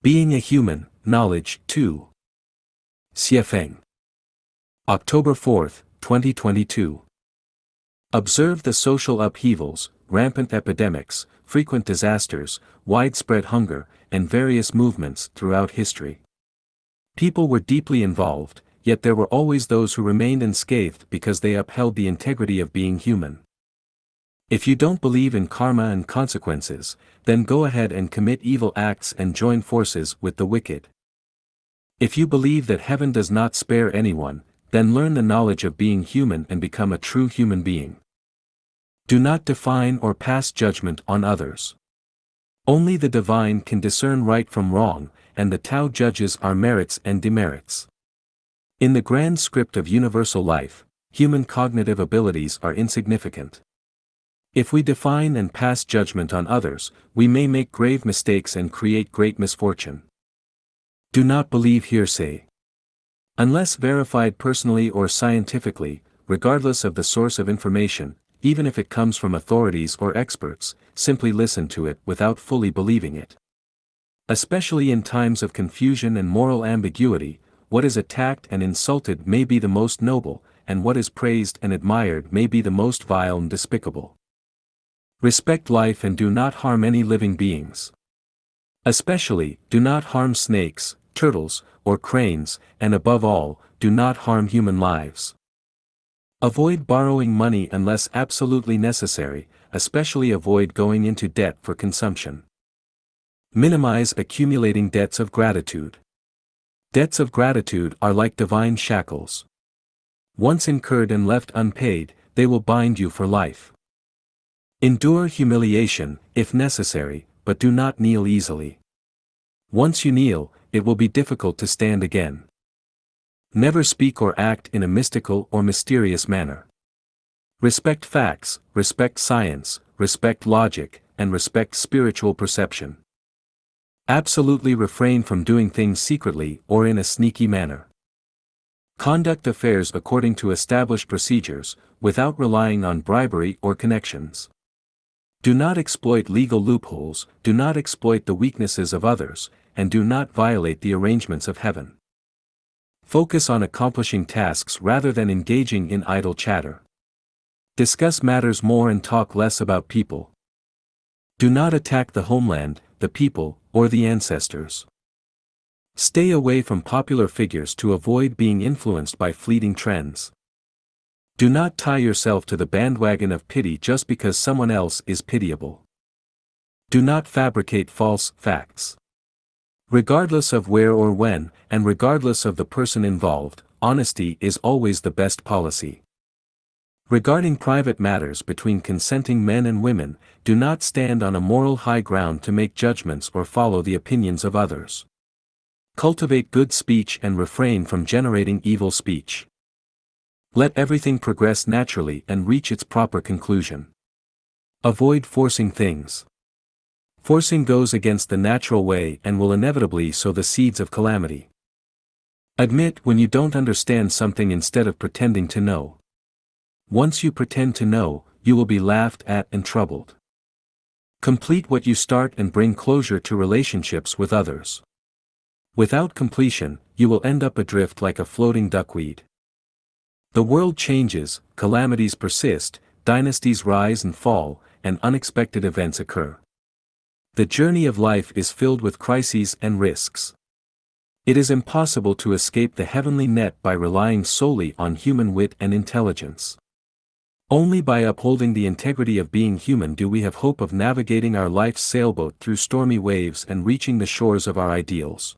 Being a Human, Knowledge 2. Xiefeng. October 4, 2022. Observe the social upheavals, rampant epidemics, frequent disasters, widespread hunger, and various movements throughout history. People were deeply involved, yet there were always those who remained unscathed because they upheld the integrity of being human. If you don't believe in karma and consequences, then go ahead and commit evil acts and join forces with the wicked. If you believe that heaven does not spare anyone, then learn the knowledge of being human and become a true human being. Do not define or pass judgment on others. Only the divine can discern right from wrong, and the Tao judges our merits and demerits. In the grand script of universal life, human cognitive abilities are insignificant. If we define and pass judgment on others, we may make grave mistakes and create great misfortune. Do not believe hearsay. Unless verified personally or scientifically, regardless of the source of information, even if it comes from authorities or experts, simply listen to it without fully believing it. Especially in times of confusion and moral ambiguity, what is attacked and insulted may be the most noble, and what is praised and admired may be the most vile and despicable. Respect life and do not harm any living beings. Especially, do not harm snakes, turtles, or cranes, and above all, do not harm human lives. Avoid borrowing money unless absolutely necessary, especially avoid going into debt for consumption. Minimize accumulating debts of gratitude. Debts of gratitude are like divine shackles. Once incurred and left unpaid, they will bind you for life. Endure humiliation, if necessary, but do not kneel easily. Once you kneel, it will be difficult to stand again. Never speak or act in a mystical or mysterious manner. Respect facts, respect science, respect logic, and respect spiritual perception. Absolutely refrain from doing things secretly or in a sneaky manner. Conduct affairs according to established procedures, without relying on bribery or connections. Do not exploit legal loopholes, do not exploit the weaknesses of others, and do not violate the arrangements of heaven. Focus on accomplishing tasks rather than engaging in idle chatter. Discuss matters more and talk less about people. Do not attack the homeland, the people, or the ancestors. Stay away from popular figures to avoid being influenced by fleeting trends. Do not tie yourself to the bandwagon of pity just because someone else is pitiable. Do not fabricate false facts. Regardless of where or when, and regardless of the person involved, honesty is always the best policy. Regarding private matters between consenting men and women, do not stand on a moral high ground to make judgments or follow the opinions of others. Cultivate good speech and refrain from generating evil speech. Let everything progress naturally and reach its proper conclusion. Avoid forcing things. Forcing goes against the natural way and will inevitably sow the seeds of calamity. Admit when you don't understand something instead of pretending to know. Once you pretend to know, you will be laughed at and troubled. Complete what you start and bring closure to relationships with others. Without completion, you will end up adrift like a floating duckweed. The world changes, calamities persist, dynasties rise and fall, and unexpected events occur. The journey of life is filled with crises and risks. It is impossible to escape the heavenly net by relying solely on human wit and intelligence. Only by upholding the integrity of being human do we have hope of navigating our life's sailboat through stormy waves and reaching the shores of our ideals.